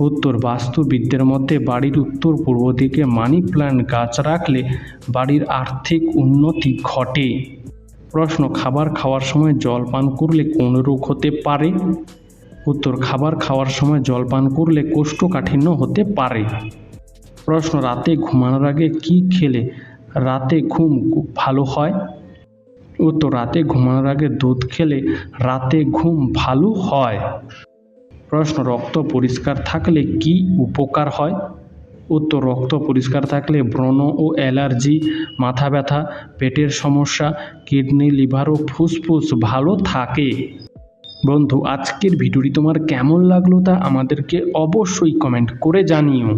উত্তর, বাস্তুবিদদের মতে বাড়ির উত্তর পূর্ব দিকে মানি প্ল্যান্ট গাছ রাখলে বাড়ির আর্থিক উন্নতি ঘটে। প্রশ্ন, খাবার খাওয়ার সময় জল পান করলে কোন রোগ হতে পারে? উত্তর, খাবার খাওয়ার সময় জল পান করলে কোষ্ঠকাঠিন্য হতে পারে। প্রশ্ন, রাতে ঘুমানোর আগে কি খেলে রাতে ঘুম ভালো হয়? উত্তর, রাতে ঘুমানোর আগে দুধ খেলে রাতে ঘুম ভালো হয়। প্রশ্ন, রক্ত পরিষ্কার থাকলে কি উপকার হয়? উত্তর, রক্ত পরিষ্কার থাকলে ব্রণ ও অ্যালার্জি, মাথা ব্যথা, পেটের সমস্যা, কিডনি, লিভার ও ফুসফুস ভালো থাকে। বন্ধু, আজকের ভিডিওটি তোমার কেমন লাগলো তা আমাদেরকে অবশ্যই কমেন্ট করে জানিও।